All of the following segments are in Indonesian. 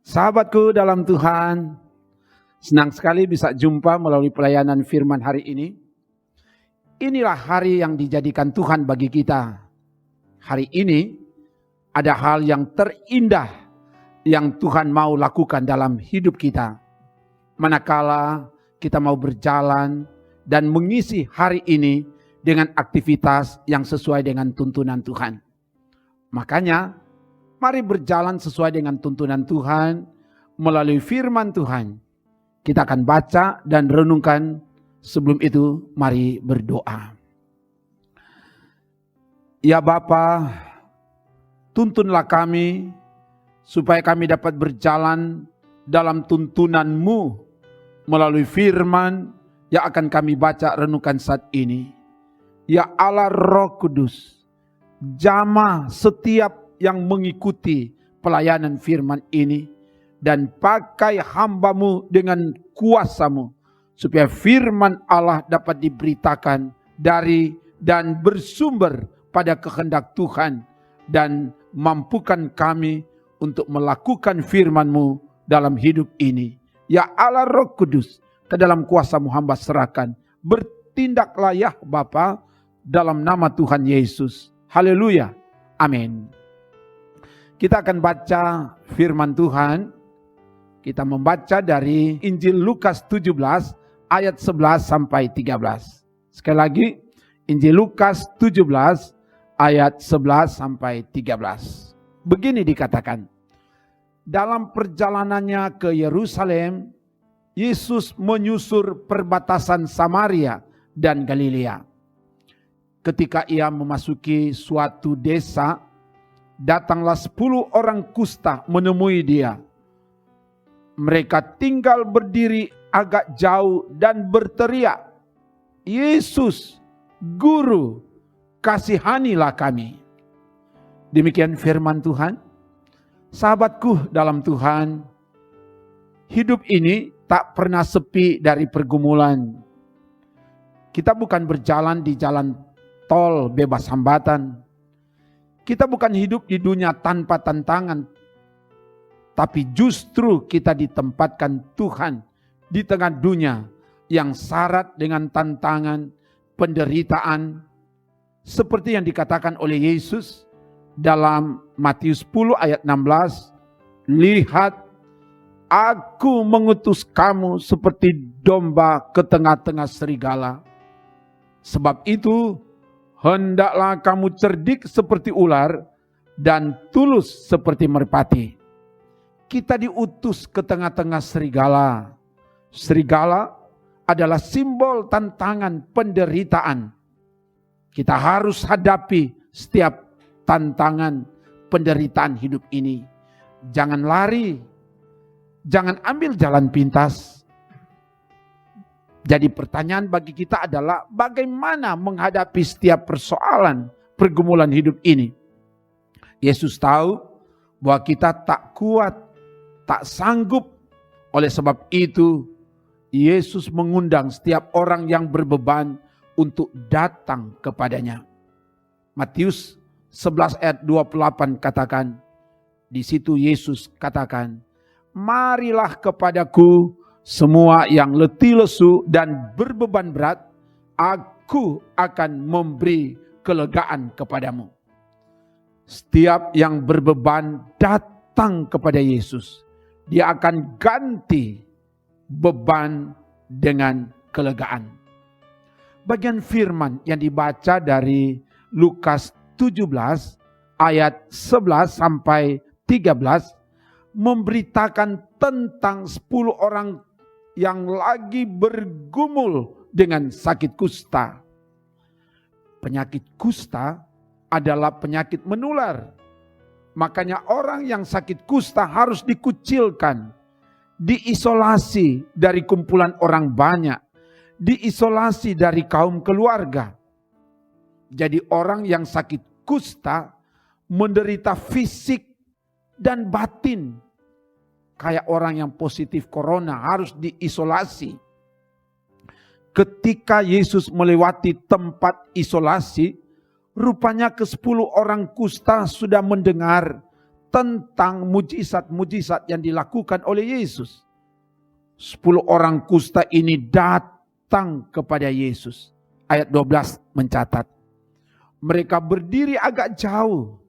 Sahabatku dalam Tuhan, senang sekali bisa jumpa melalui pelayanan firman hari ini. Inilah hari yang dijadikan Tuhan bagi kita. Hari ini ada hal yang terindah yang Tuhan mau lakukan dalam hidup kita. Manakala kita mau berjalan dan mengisi hari ini dengan aktivitas yang sesuai dengan tuntunan Tuhan. Makanya, mari berjalan sesuai dengan tuntunan Tuhan melalui firman Tuhan. Kita akan baca dan renungkan. Sebelum itu, mari berdoa. Ya Bapa, tuntunlah kami supaya kami dapat berjalan dalam tuntunan-Mu melalui firman yang akan kami baca renungkan saat ini. Ya Allah Roh Kudus, jamah setiap yang mengikuti pelayanan firman ini dan pakai hamba-Mu dengan kuasa-Mu supaya firman Allah dapat diberitakan dari dan bersumber pada kehendak Tuhan dan mampukan kami untuk melakukan firman-Mu dalam hidup ini. Ya Allah Roh Kudus, ke dalam kuasa-Mu hamba serahkan. Bertindaklah ya Bapa dalam nama Tuhan Yesus. Haleluya. Amin. Kita akan baca firman Tuhan. Kita membaca dari Injil Lukas 17 ayat 11 sampai 13. Sekali lagi, Injil Lukas 17 ayat 11 sampai 13. Begini dikatakan. Dalam perjalanannya ke Yerusalem, Yesus menyusur perbatasan Samaria dan Galilea. Ketika ia memasuki suatu desa, datanglah 10 orang kusta menemui dia. Mereka tinggal berdiri agak jauh dan berteriak, "Yesus, Guru, kasihanilah kami." Demikian firman Tuhan. Sahabatku dalam Tuhan, hidup ini tak pernah sepi dari pergumulan. Kita bukan berjalan di jalan tol bebas hambatan. Kita bukan hidup di dunia tanpa tantangan. Tapi justru kita ditempatkan Tuhan di tengah dunia yang syarat dengan tantangan, penderitaan. Seperti yang dikatakan oleh Yesus dalam Matius 10 ayat 16. Lihat, aku mengutus kamu seperti domba ke tengah-tengah serigala. Sebab itu, hendaklah kamu cerdik seperti ular dan tulus seperti merpati. Kita diutus ke tengah-tengah serigala. Serigala adalah simbol tantangan penderitaan. Kita harus hadapi setiap tantangan penderitaan hidup ini. Jangan lari. Jangan ambil jalan pintas. Jadi pertanyaan bagi kita adalah bagaimana menghadapi setiap persoalan pergumulan hidup ini. Yesus tahu bahwa kita tak kuat, tak sanggup. Oleh sebab itu, Yesus mengundang setiap orang yang berbeban untuk datang kepadanya. Matius 11 ayat 28 katakan, di situ Yesus katakan, "Marilah kepadaku semua yang letih lesu dan berbeban berat, aku akan memberi kelegaan kepadamu." Setiap yang berbeban datang kepada Yesus. Dia akan ganti beban dengan kelegaan. Bagian firman yang dibaca dari Lukas 17 ayat 11 sampai 13 memberitakan tentang 10 orang yang lagi bergumul dengan sakit kusta. Penyakit kusta adalah penyakit menular. Makanya orang yang sakit kusta harus dikucilkan, diisolasi dari kumpulan orang banyak, diisolasi dari kaum keluarga. Jadi orang yang sakit kusta menderita fisik dan batin. Kayak orang yang positif corona harus diisolasi. Ketika Yesus melewati tempat isolasi, rupanya ke-10 orang kusta sudah mendengar tentang mujizat-mujizat yang dilakukan oleh Yesus. 10 orang kusta ini datang kepada Yesus. Ayat 12 mencatat, mereka berdiri agak jauh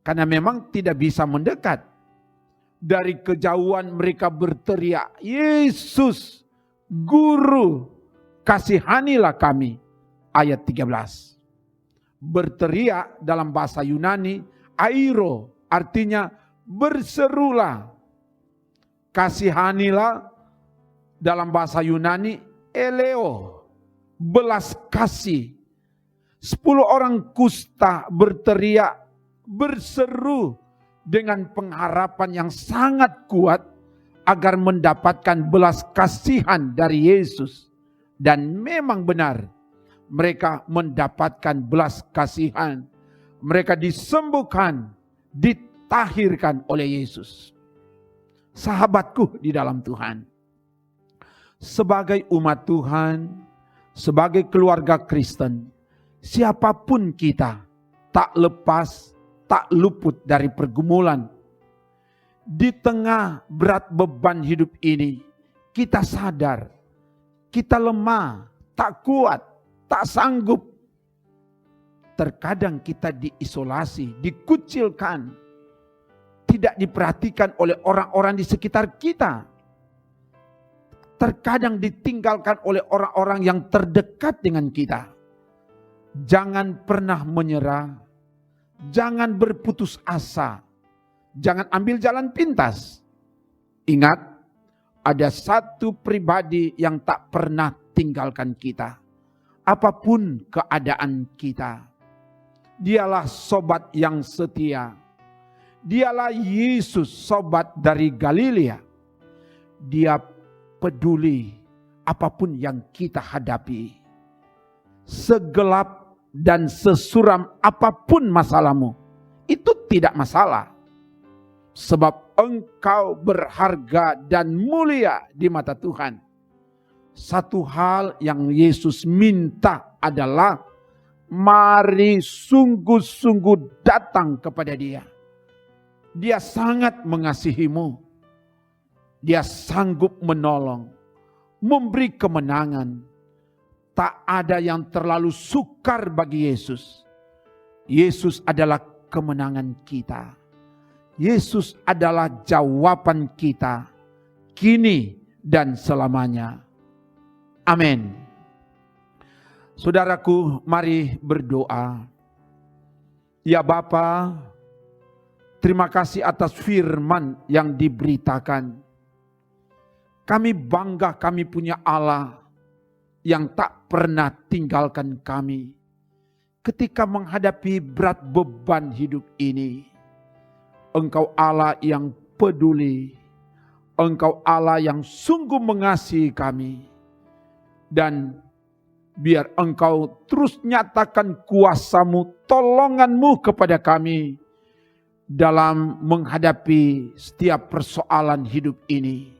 karena memang tidak bisa mendekat. Dari kejauhan mereka berteriak, Yesus, Guru, kasihanilah kami. Ayat 13. Berteriak dalam bahasa Yunani, airo, artinya berserulah. Kasihanilah dalam bahasa Yunani, eleo, belas kasih. 10 orang kusta berteriak, berseru dengan pengharapan yang sangat kuat agar mendapatkan belas kasihan dari Yesus. Dan memang benar, mereka mendapatkan belas kasihan. Mereka disembuhkan, ditahirkan oleh Yesus. Sahabatku di dalam Tuhan, sebagai umat Tuhan, sebagai keluarga Kristen, siapapun kita, tak lepas, tak luput dari pergumulan. Di tengah berat beban hidup ini, kita sadar, kita lemah, tak kuat, tak sanggup. Terkadang kita diisolasi, dikucilkan, tidak diperhatikan oleh orang-orang di sekitar kita. Terkadang ditinggalkan oleh orang-orang yang terdekat dengan kita. Jangan pernah menyerah, jangan berputus asa, jangan ambil jalan pintas. Ingat, ada satu pribadi yang tak pernah tinggalkan kita. Apapun keadaan kita, dialah sobat yang setia. Dialah Yesus, sobat dari Galilea. Dia peduli apapun yang kita hadapi. Segelap dan sesuram apapun masalahmu, itu tidak masalah. Sebab engkau berharga dan mulia di mata Tuhan. Satu hal yang Yesus minta adalah, mari sungguh-sungguh datang kepada Dia. Dia sangat mengasihimu. Dia sanggup menolong, memberi kemenangan. Tak ada yang terlalu sukar bagi Yesus. Yesus adalah kemenangan kita. Yesus adalah jawaban kita, kini dan selamanya. Amin. Saudaraku, mari berdoa. Ya Bapa, terima kasih atas firman yang diberitakan. Kami bangga kami punya Allah yang tak pernah tinggalkan kami ketika menghadapi berat beban hidup ini. Engkau Allah yang peduli, Engkau Allah yang sungguh mengasihi kami. Dan biar Engkau terus nyatakan kuasa-Mu, tolongan-Mu kepada kami dalam menghadapi setiap persoalan hidup ini.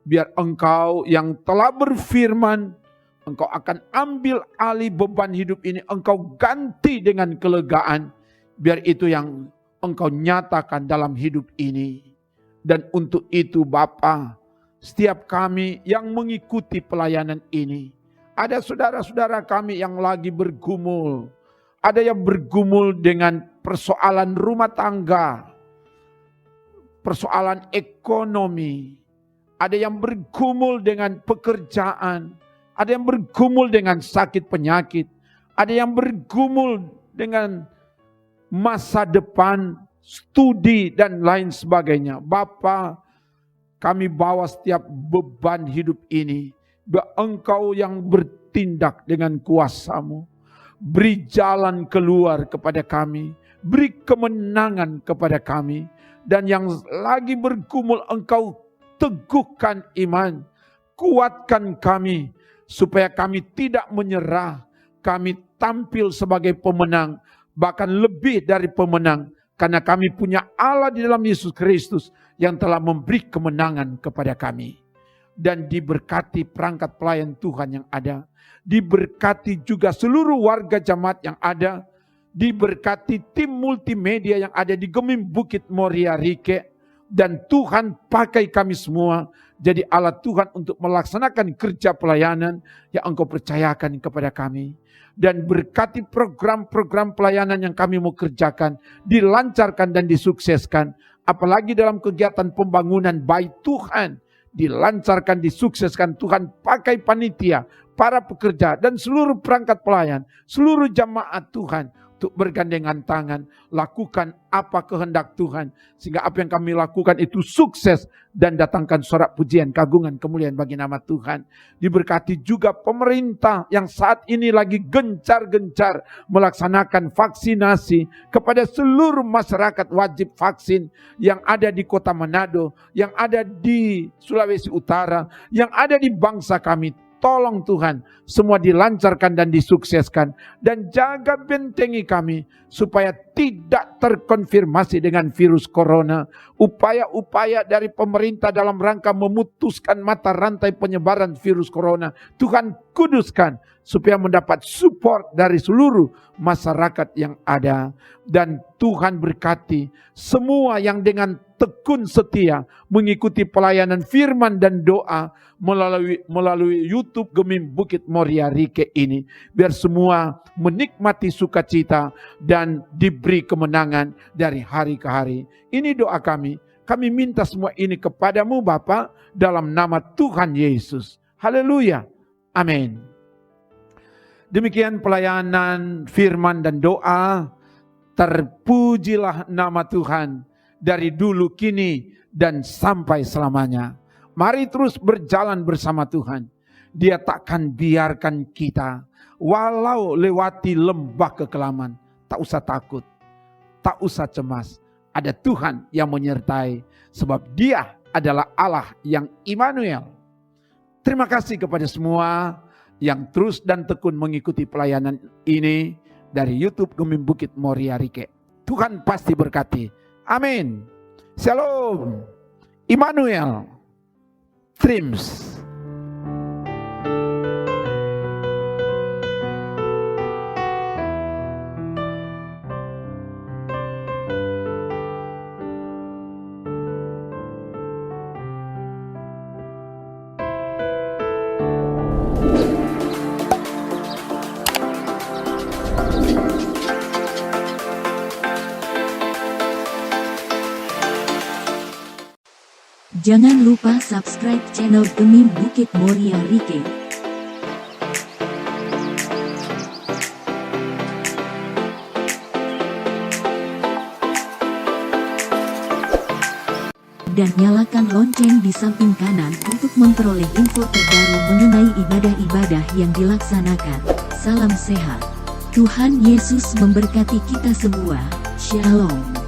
Biar Engkau yang telah berfirman, Engkau akan ambil alih beban hidup ini, Engkau ganti dengan kelegaan. Biar itu yang Engkau nyatakan dalam hidup ini. Dan untuk itu Bapa, setiap kami yang mengikuti pelayanan ini, ada saudara-saudara kami yang lagi bergumul. Ada yang bergumul dengan persoalan rumah tangga, persoalan ekonomi. Ada yang bergumul dengan pekerjaan, ada yang bergumul dengan sakit penyakit, ada yang bergumul dengan masa depan, studi dan lain sebagainya. Bapa, kami bawa setiap beban hidup ini, biar Engkau yang bertindak dengan kuasa-Mu. Beri jalan keluar kepada kami, beri kemenangan kepada kami. Dan yang lagi bergumul, Engkau teguhkan iman, kuatkan kami, supaya kami tidak menyerah, kami tampil sebagai pemenang, bahkan lebih dari pemenang, karena kami punya Allah di dalam Yesus Kristus, yang telah memberi kemenangan kepada kami. Dan diberkati perangkat pelayan Tuhan yang ada, diberkati juga seluruh warga jemaat yang ada, diberkati tim multimedia yang ada di Gemim Bukit Moria Rike, dan Tuhan pakai kami semua jadi alat Tuhan untuk melaksanakan kerja pelayanan yang Engkau percayakan kepada kami. Dan berkati program-program pelayanan yang kami mau kerjakan, dilancarkan dan disukseskan. Apalagi dalam kegiatan pembangunan Bait Tuhan, dilancarkan, disukseskan. Tuhan pakai panitia, para pekerja, dan seluruh perangkat pelayan, seluruh jamaat Tuhan, untuk bergandengan tangan, lakukan apa kehendak Tuhan, sehingga apa yang kami lakukan itu sukses, dan datangkan sorak pujian, kagungan, kemuliaan bagi nama Tuhan. Diberkati juga pemerintah yang saat ini lagi gencar-gencar melaksanakan vaksinasi kepada seluruh masyarakat wajib vaksin yang ada di kota Manado, yang ada di Sulawesi Utara, yang ada di bangsa kami. Tolong Tuhan, semua dilancarkan dan disukseskan. Dan jaga bentengi kami, supaya tidak terkonfirmasi dengan virus corona. Upaya-upaya dari pemerintah dalam rangka memutuskan mata rantai penyebaran virus corona, Tuhan kuduskan, supaya mendapat support dari seluruh masyarakat yang ada. Dan Tuhan berkati semua yang dengan tekun setia mengikuti pelayanan firman dan doa melalui YouTube Gemim Bukit Moria Rike ini. Biar semua menikmati sukacita dan diberi kemenangan dari hari ke hari. Ini doa kami. Kami minta semua ini kepadamu Bapa, dalam nama Tuhan Yesus. Haleluya. Amin. Demikian pelayanan firman dan doa. Terpujilah nama Tuhan dari dulu, kini, dan sampai selamanya. Mari terus berjalan bersama Tuhan. Dia takkan biarkan kita walau lewati lembah kekelaman. Tak usah takut, tak usah cemas. Ada Tuhan yang menyertai, sebab Dia adalah Allah yang Immanuel. Terima kasih kepada semua yang terus dan tekun mengikuti pelayanan ini dari YouTube Gemim Bukit Moria Rike. Tuhan pasti berkati. Amin. Shalom. Immanuel. Trims. Jangan lupa subscribe channel Gemim Bukit Moria Rike. Dan nyalakan lonceng di samping kanan untuk memperoleh info terbaru mengenai ibadah-ibadah yang dilaksanakan. Salam sehat. Tuhan Yesus memberkati kita semua. Shalom.